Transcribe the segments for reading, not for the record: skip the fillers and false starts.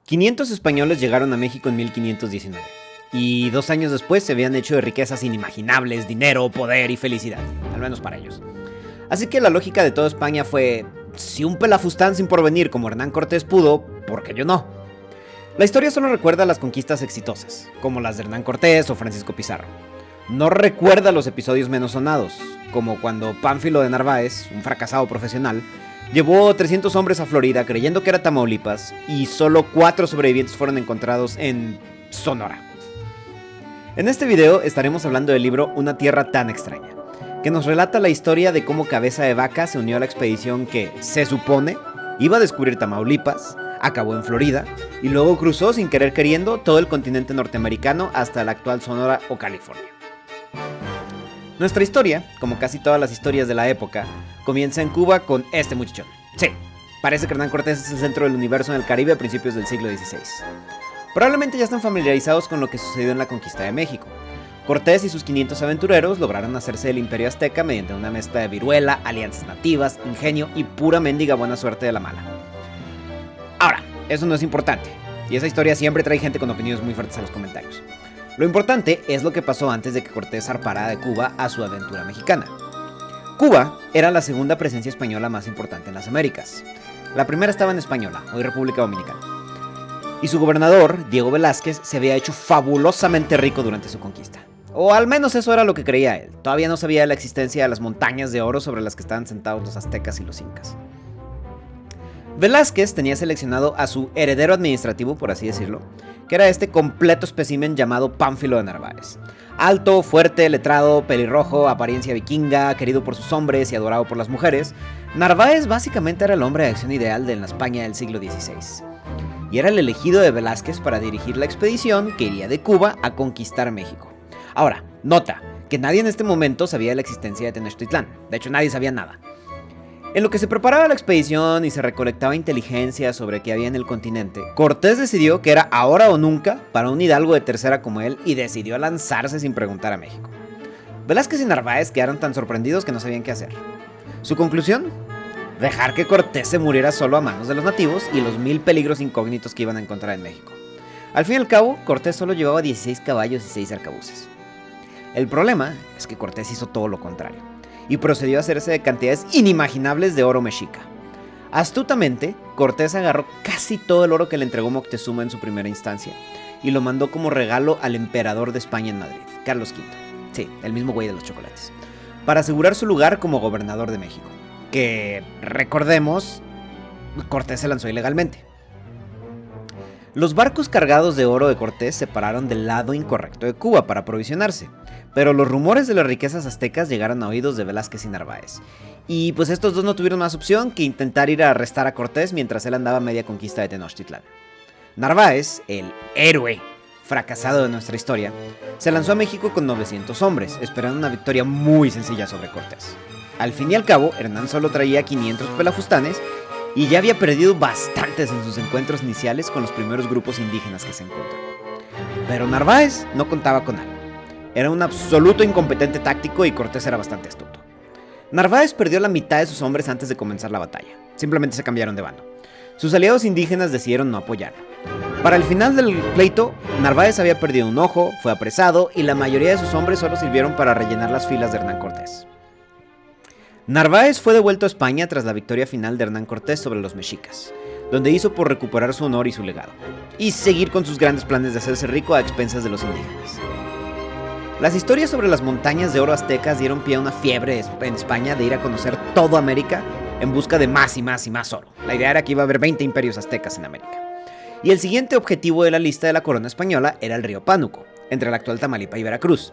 500 españoles llegaron a México en 1519, y 2 años después se habían hecho de riquezas inimaginables, dinero, poder y felicidad, al menos para ellos. Así que la lógica de toda España fue, si un pelafustán sin porvenir como Hernán Cortés pudo, ¿por qué yo no? La historia solo recuerda las conquistas exitosas, como las de Hernán Cortés o Francisco Pizarro. No recuerda los episodios menos sonados, como cuando Pánfilo de Narváez, un fracasado profesional, llevó 300 hombres a Florida creyendo que era Tamaulipas y solo 4 sobrevivientes fueron encontrados en Sonora. En este video estaremos hablando del libro Una tierra tan extraña, que nos relata la historia de cómo Cabeza de Vaca se unió a la expedición que, se supone, iba a descubrir Tamaulipas, acabó en Florida y luego cruzó sin querer queriendo todo el continente norteamericano hasta la actual Sonora o California. Nuestra historia, como casi todas las historias de la época, comienza en Cuba con este muchachón. Sí, parece que Hernán Cortés es el centro del universo en el Caribe a principios del siglo XVI. Probablemente ya están familiarizados con lo que sucedió en la conquista de México. Cortés y sus 500 aventureros lograron hacerse del imperio azteca mediante una mezcla de viruela, alianzas nativas, ingenio y pura mendiga buena suerte de la mala. Ahora, eso no es importante, y esa historia siempre trae gente con opiniones muy fuertes en los comentarios. Lo importante es lo que pasó antes de que Cortés zarpara de Cuba a su aventura mexicana. Cuba era la segunda presencia española más importante en las Américas. La primera estaba en Española, hoy República Dominicana. Y su gobernador, Diego Velázquez, se había hecho fabulosamente rico durante su conquista. O al menos eso era lo que creía él. Todavía no sabía de la existencia de las montañas de oro sobre las que estaban sentados los aztecas y los incas. Velázquez tenía seleccionado a su heredero administrativo, por así decirlo, que era este completo espécimen llamado Pánfilo de Narváez. Alto, fuerte, letrado, pelirrojo, apariencia vikinga, querido por sus hombres y adorado por las mujeres, Narváez básicamente era el hombre de acción ideal de la España del siglo XVI. Y era el elegido de Velázquez para dirigir la expedición que iría de Cuba a conquistar México. Ahora, nota que nadie en este momento sabía de la existencia de Tenochtitlán. De hecho, nadie sabía nada. En lo que se preparaba la expedición y se recolectaba inteligencia sobre qué había en el continente, Cortés decidió que era ahora o nunca para un hidalgo de tercera como él y decidió lanzarse sin preguntar a México. Velázquez y Narváez quedaron tan sorprendidos que no sabían qué hacer. Su conclusión: dejar que Cortés se muriera solo a manos de los nativos y los 1000 peligros incógnitos que iban a encontrar en México. Al fin y al cabo, Cortés solo llevaba 16 caballos y 6 arcabuces. El problema es que Cortés hizo todo lo contrario y procedió a hacerse de cantidades inimaginables de oro mexica. Astutamente, Cortés agarró casi todo el oro que le entregó Moctezuma en su primera instancia y lo mandó como regalo al emperador de España en Madrid, Carlos V. Sí, el mismo güey de los chocolates. Para asegurar su lugar como gobernador de México, que, recordemos, Cortés se lanzó ilegalmente. Los barcos cargados de oro de Cortés se pararon del lado incorrecto de Cuba para aprovisionarse, pero los rumores de las riquezas aztecas llegaron a oídos de Velázquez y Narváez. Y pues estos dos no tuvieron más opción que intentar ir a arrestar a Cortés mientras él andaba a media conquista de Tenochtitlán. Narváez, el héroe fracasado de nuestra historia, se lanzó a México con 900 hombres, esperando una victoria muy sencilla sobre Cortés. Al fin y al cabo, Hernán solo traía 500 pelafustanes y ya había perdido bastantes en sus encuentros iniciales con los primeros grupos indígenas que se encontró. Pero Narváez no contaba con algo. Era un absoluto incompetente táctico y Cortés era bastante astuto. Narváez perdió la mitad de sus hombres antes de comenzar la batalla. Simplemente se cambiaron de bando. Sus aliados indígenas decidieron no apoyarlo. Para el final del pleito, Narváez había perdido un ojo, fue apresado y la mayoría de sus hombres solo sirvieron para rellenar las filas de Hernán Cortés. Narváez fue devuelto a España tras la victoria final de Hernán Cortés sobre los mexicas, donde hizo por recuperar su honor y su legado, y seguir con sus grandes planes de hacerse rico a expensas de los indígenas. Las historias sobre las montañas de oro aztecas dieron pie a una fiebre en España de ir a conocer toda América en busca de más y más y más oro. La idea era que iba a haber 20 imperios aztecas en América. Y el siguiente objetivo de la lista de la corona española era el río Pánuco, entre la actual Tamaulipas y Veracruz.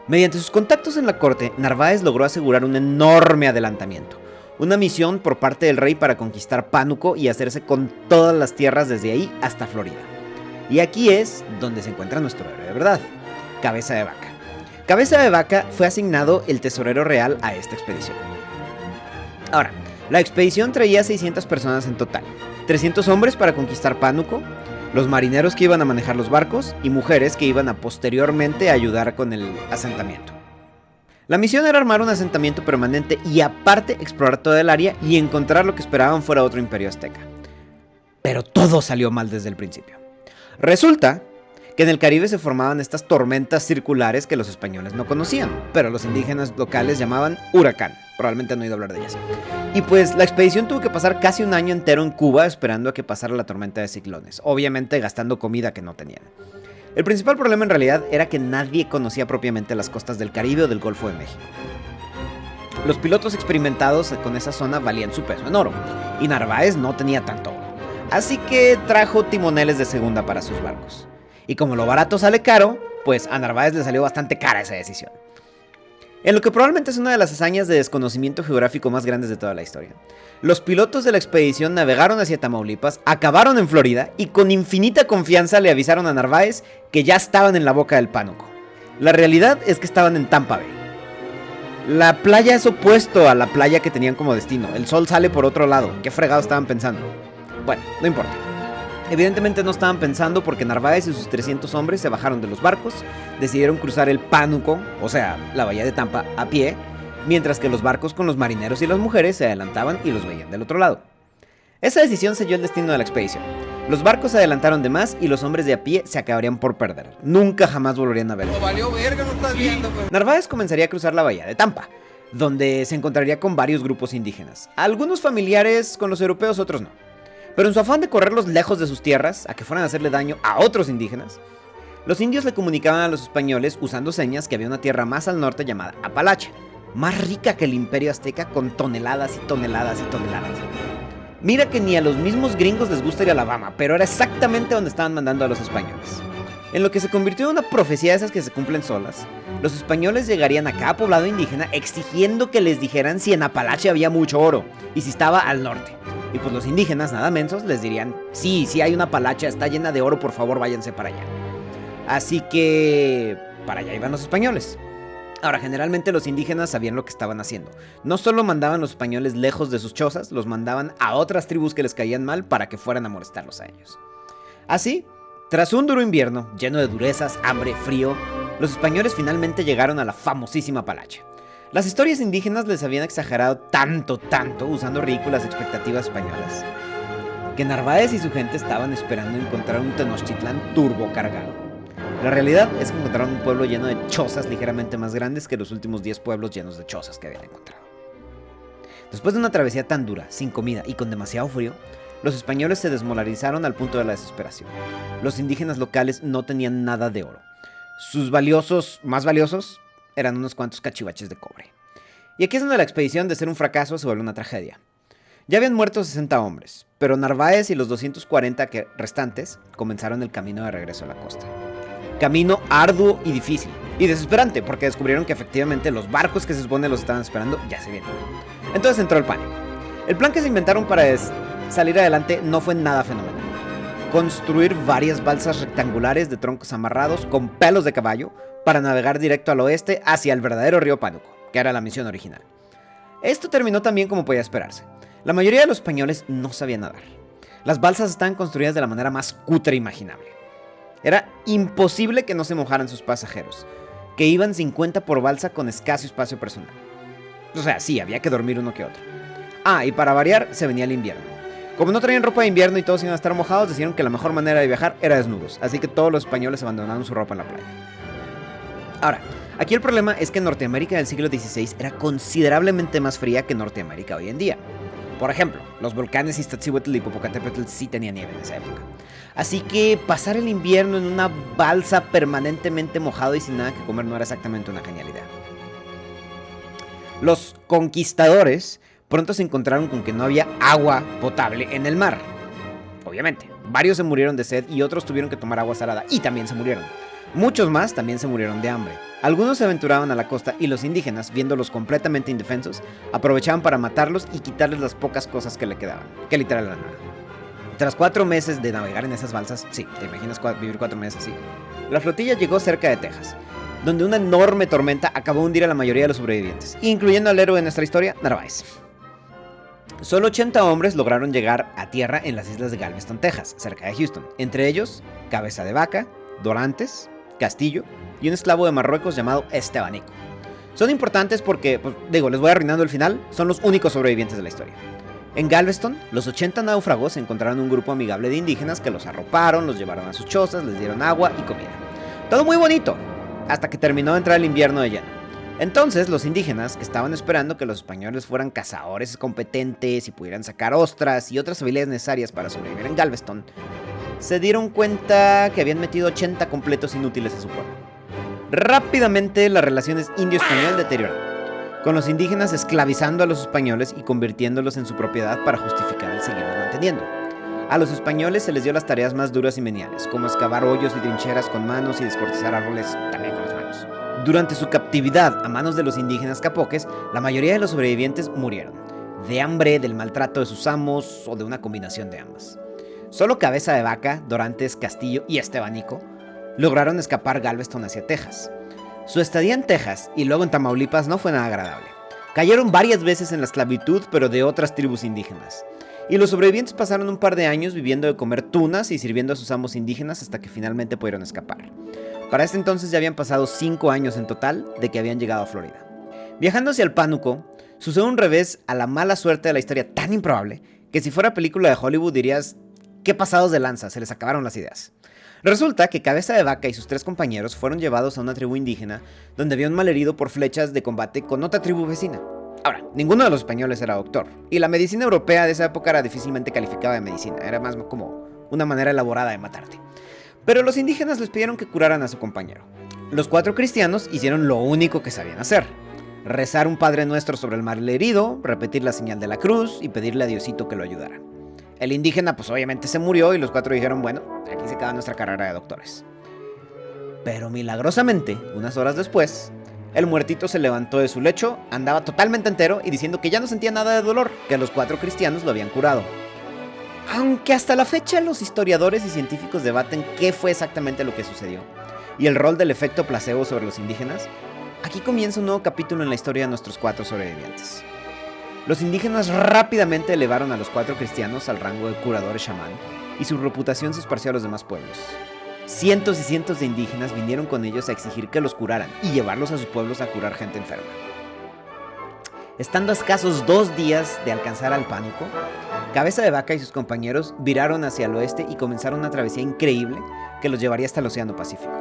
Mediante sus contactos en la corte, Narváez logró asegurar un enorme adelantamiento, una misión por parte del rey para conquistar Pánuco y hacerse con todas las tierras desde ahí hasta Florida. Y aquí es donde se encuentra nuestro héroe de verdad, Cabeza de Vaca. Cabeza de Vaca fue asignado el tesorero real a esta expedición. Ahora, la expedición traía 600 personas en total, 300 hombres para conquistar Pánuco, los marineros que iban a manejar los barcos y mujeres que iban a posteriormente ayudar con el asentamiento. La misión era armar un asentamiento permanente y aparte explorar toda el área y encontrar lo que esperaban fuera otro imperio azteca. Pero todo salió mal desde el principio. Resulta que en el Caribe se formaban estas tormentas circulares que los españoles no conocían, pero los indígenas locales llamaban huracán. Probablemente han oído hablar de ellas. Y pues la expedición tuvo que pasar casi un año entero en Cuba esperando a que pasara la tormenta de ciclones, obviamente gastando comida que no tenían. El principal problema en realidad era que nadie conocía propiamente las costas del Caribe o del Golfo de México. Los pilotos experimentados con esa zona valían su peso en oro, y Narváez no tenía tanto oro. Así que trajo timoneles de segunda para sus barcos. Y como lo barato sale caro, pues a Narváez le salió bastante cara esa decisión. En lo que probablemente es una de las hazañas de desconocimiento geográfico más grandes de toda la historia. Los pilotos de la expedición navegaron hacia Tamaulipas, acabaron en Florida y con infinita confianza le avisaron a Narváez que ya estaban en la boca del Pánuco. La realidad es que estaban en Tampa Bay. La playa es opuesto a la playa que tenían como destino. El sol sale por otro lado. ¿Qué fregado estaban pensando? Bueno, no importa. Evidentemente no estaban pensando porque Narváez y sus 300 hombres se bajaron de los barcos, decidieron cruzar el Pánuco, o sea, la bahía de Tampa, a pie, mientras que los barcos con los marineros y las mujeres se adelantaban y los veían del otro lado. Esa decisión selló el destino de la expedición. Los barcos se adelantaron de más y los hombres de a pie se acabarían por perder. Nunca jamás volverían a verlo. No valió verga, no estás viendo, pues. Narváez comenzaría a cruzar la bahía de Tampa, donde se encontraría con varios grupos indígenas. Algunos familiares con los europeos, otros no. Pero en su afán de correrlos lejos de sus tierras, a que fueran a hacerle daño a otros indígenas, los indios le comunicaban a los españoles usando señas que había una tierra más al norte llamada Apalache, más rica que el imperio azteca con toneladas y toneladas y toneladas. Mira que ni a los mismos gringos les gusta ir a Alabama, pero era exactamente donde estaban mandando a los españoles. En lo que se convirtió en una profecía de esas que se cumplen solas, los españoles llegarían a cada poblado indígena exigiendo que les dijeran si en Apalache había mucho oro y si estaba al norte. Y pues los indígenas, nada mensos, les dirían, sí hay una Apalache, está llena de oro, por favor váyanse para allá. Así que para allá iban los españoles. Ahora, generalmente los indígenas sabían lo que estaban haciendo. No solo mandaban los españoles lejos de sus chozas, los mandaban a otras tribus que les caían mal para que fueran a molestarlos a ellos. Así, tras un duro invierno, lleno de durezas, hambre, frío, los españoles finalmente llegaron a la famosísima Apalache. Las historias indígenas les habían exagerado tanto, usando ridículas expectativas españolas, que Narváez y su gente estaban esperando encontrar un Tenochtitlán turbocargado. La realidad es que encontraron un pueblo lleno de chozas ligeramente más grandes que los últimos 10 pueblos llenos de chozas que habían encontrado. Después de una travesía tan dura, sin comida y con demasiado frío, los españoles se desmoralizaron al punto de la desesperación. Los indígenas locales no tenían nada de oro. Sus más valiosos, eran unos cuantos cachivaches de cobre. Y aquí es donde la expedición, de ser un fracaso, se vuelve una tragedia. Ya habían muerto 60 hombres, pero Narváez y los 240 restantes comenzaron el camino de regreso a la costa. Camino arduo y difícil, y desesperante, porque descubrieron que efectivamente los barcos que se supone los estaban esperando ya se vienen. Entonces entró el pánico. El plan que se inventaron para salir adelante no fue nada fenomenal. Construir varias balsas rectangulares de troncos amarrados con pelos de caballo para navegar directo al oeste hacia el verdadero río Pánuco, que era la misión original. Esto terminó también como podía esperarse. La mayoría de los españoles no sabían nadar. Las balsas estaban construidas de la manera más cutre imaginable. Era imposible que no se mojaran sus pasajeros, que iban 50 por balsa con escaso espacio personal. O sea, sí, había que dormir uno que otro. Ah, y para variar, se venía el invierno. Como no traían ropa de invierno y todos iban a estar mojados, decidieron que la mejor manera de viajar era desnudos, así que todos los españoles abandonaron su ropa en la playa. Ahora, aquí el problema es que Norteamérica del siglo XVI era considerablemente más fría que Norteamérica hoy en día. Por ejemplo, los volcanes Iztaccíhuatl y Popocatépetl sí tenían nieve en esa época. Así que pasar el invierno en una balsa permanentemente mojado y sin nada que comer no era exactamente una genialidad. Los conquistadores pronto se encontraron con que no había agua potable en el mar. Obviamente, varios se murieron de sed y otros tuvieron que tomar agua salada y también se murieron. Muchos más también se murieron de hambre. Algunos se aventuraban a la costa y los indígenas, viéndolos completamente indefensos, aprovechaban para matarlos y quitarles las pocas cosas que le quedaban, que literal era nada. Tras 4 meses de navegar en esas balsas, sí, ¿te imaginas vivir 4 meses así? La flotilla llegó cerca de Texas, donde una enorme tormenta acabó de hundir a la mayoría de los sobrevivientes, incluyendo al héroe de nuestra historia, Narváez. Solo 80 hombres lograron llegar a tierra en las islas de Galveston, Texas, cerca de Houston, entre ellos Cabeza de Vaca, Dorantes, Castillo y un esclavo de Marruecos llamado Estebanico. Son importantes porque, les voy arruinando el final, son los únicos sobrevivientes de la historia. En Galveston, los 80 náufragos encontraron un grupo amigable de indígenas que los arroparon, los llevaron a sus chozas, les dieron agua y comida. Todo muy bonito, hasta que terminó de entrar el invierno de lleno. Entonces, los indígenas, que estaban esperando que los españoles fueran cazadores competentes y pudieran sacar ostras y otras habilidades necesarias para sobrevivir en Galveston, se dieron cuenta que habían metido 80 completos inútiles a su pueblo. Rápidamente, las relaciones indio-español deterioraron, con los indígenas esclavizando a los españoles y convirtiéndolos en su propiedad para justificar el seguirlos manteniendo. A los españoles se les dio las tareas más duras y meniales, como excavar hoyos y trincheras con manos y descortezar árboles también con las manos. Durante su captividad a manos de los indígenas capoques, la mayoría de los sobrevivientes murieron, de hambre, del maltrato de sus amos o de una combinación de ambas. Solo Cabeza de Vaca, Dorantes, Castillo y Estebanico lograron escapar Galveston hacia Texas. Su estadía en Texas y luego en Tamaulipas no fue nada agradable. Cayeron varias veces en la esclavitud, pero de otras tribus indígenas. Y los sobrevivientes pasaron un par de años viviendo de comer tunas y sirviendo a sus amos indígenas hasta que finalmente pudieron escapar. Para este entonces ya habían pasado 5 años en total de que habían llegado a Florida. Viajando hacia el Pánuco, sucede un revés a la mala suerte de la historia tan improbable que si fuera película de Hollywood dirías, ¿qué pasados de lanza? Se les acabaron las ideas. Resulta que Cabeza de Vaca y sus 3 compañeros fueron llevados a una tribu indígena donde había un malherido por flechas de combate con otra tribu vecina. Ahora, ninguno de los españoles era doctor, y la medicina europea de esa época era difícilmente calificada de medicina, era más como una manera elaborada de matarte. Pero los indígenas les pidieron que curaran a su compañero. Los 4 cristianos hicieron lo único que sabían hacer: rezar un Padre Nuestro sobre el malherido, repetir la señal de la cruz y pedirle a Diosito que lo ayudara. El indígena pues obviamente se murió y los 4 dijeron, bueno, aquí se acaba nuestra carrera de doctores. Pero milagrosamente, unas horas después, el muertito se levantó de su lecho, andaba totalmente entero y diciendo que ya no sentía nada de dolor, que los 4 cristianos lo habían curado. Aunque hasta la fecha los historiadores y científicos debaten qué fue exactamente lo que sucedió y el rol del efecto placebo sobre los indígenas, aquí comienza un nuevo capítulo en la historia de nuestros 4 sobrevivientes. Los indígenas rápidamente elevaron a los 4 cristianos al rango de curadores chamán y su reputación se esparció a los demás pueblos. Cientos y cientos de indígenas vinieron con ellos a exigir que los curaran y llevarlos a sus pueblos a curar gente enferma. Estando a escasos 2 días de alcanzar al Pánuco, Cabeza de Vaca y sus compañeros viraron hacia el oeste y comenzaron una travesía increíble que los llevaría hasta el Océano Pacífico.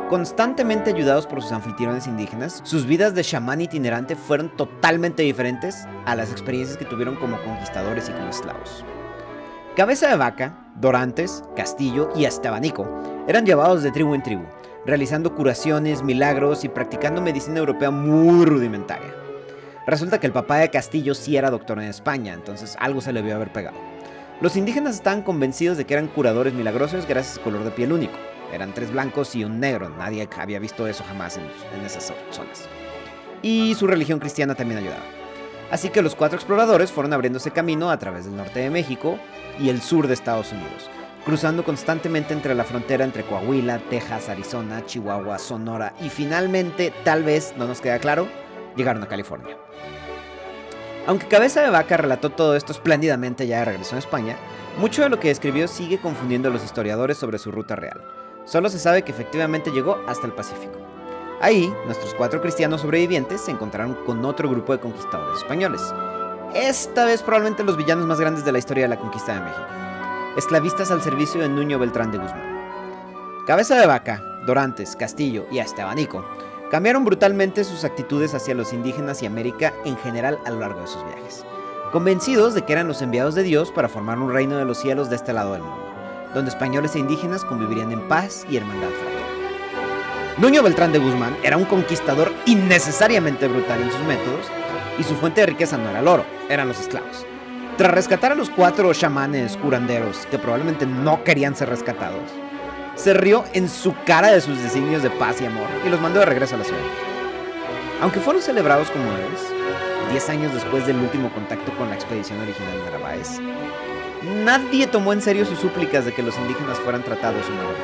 Constantemente ayudados por sus anfitriones indígenas, sus vidas de chamán itinerante fueron totalmente diferentes a las experiencias que tuvieron como conquistadores y como esclavos. Cabeza de Vaca, Dorantes, Castillo y Estebanico eran llevados de tribu en tribu, realizando curaciones, milagros y practicando medicina europea muy rudimentaria. Resulta que el papá de Castillo sí era doctor en España, entonces algo se le debió haber pegado. Los indígenas estaban convencidos de que eran curadores milagrosos gracias al color de piel único. Eran 3 blancos y un negro, nadie había visto eso jamás en esas zonas. Y su religión cristiana también ayudaba. Así que los 4 exploradores fueron abriéndose camino a través del norte de México y el sur de Estados Unidos, cruzando constantemente entre la frontera entre Coahuila, Texas, Arizona, Chihuahua, Sonora y finalmente, tal vez, no nos queda claro, llegaron a California. Aunque Cabeza de Vaca relató todo esto espléndidamente ya de regreso a España, mucho de lo que escribió sigue confundiendo a los historiadores sobre su ruta real. Solo se sabe que efectivamente llegó hasta el Pacífico. Ahí, nuestros 4 cristianos sobrevivientes se encontraron con otro grupo de conquistadores españoles. Esta vez probablemente los villanos más grandes de la historia de la conquista de México. Esclavistas al servicio de Nuño Beltrán de Guzmán. Cabeza de Vaca, Dorantes, Castillo y Estebanico cambiaron brutalmente sus actitudes hacia los indígenas y América en general a lo largo de sus viajes, convencidos de que eran los enviados de Dios para formar un reino de los cielos de este lado del mundo, donde españoles e indígenas convivirían en paz y hermandad fraterna. Nuño Beltrán de Guzmán era un conquistador innecesariamente brutal en sus métodos, y su fuente de riqueza no era el oro, eran los esclavos. Tras rescatar a los 4 chamanes curanderos que probablemente no querían ser rescatados, se rió en su cara de sus designios de paz y amor y los mandó de regreso a la ciudad. Aunque fueron celebrados como héroes, 10 años después del último contacto con la expedición original de Narváez, nadie tomó en serio sus súplicas de que los indígenas fueran tratados humanamente.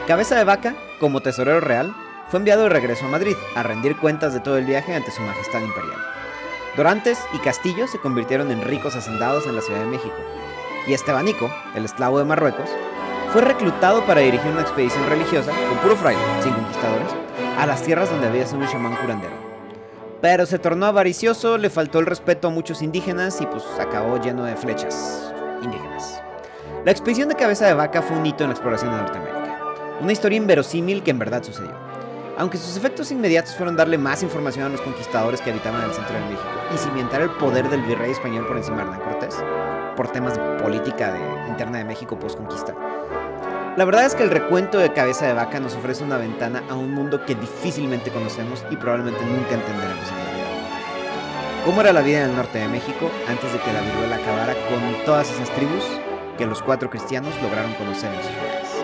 Cabeza de Vaca, como tesorero real, fue enviado de regreso a Madrid a rendir cuentas de todo el viaje ante su majestad imperial. Dorantes y Castillo se convirtieron en ricos hacendados en la Ciudad de México, y Estebanico, el esclavo de Marruecos, fue reclutado para dirigir una expedición religiosa, con puro fraile, sin conquistadores, a las tierras donde había sido un chamán curandero. Pero se tornó avaricioso, le faltó el respeto a muchos indígenas y pues acabó lleno de flechas indígenas. La expedición de Cabeza de Vaca fue un hito en la exploración de Norteamérica. Una historia inverosímil que en verdad sucedió. Aunque sus efectos inmediatos fueron darle más información a los conquistadores que habitaban el centro de México y cimentar el poder del virrey español por encima de Hernán Cortés, por temas de política interna de México post-conquista. La verdad es que el recuento de Cabeza de Vaca nos ofrece una ventana a un mundo que difícilmente conocemos y probablemente nunca entenderemos en realidad. ¿Cómo era la vida en el norte de México antes de que la viruela acabara con todas esas tribus que los 4 cristianos lograron conocer en sus lugares?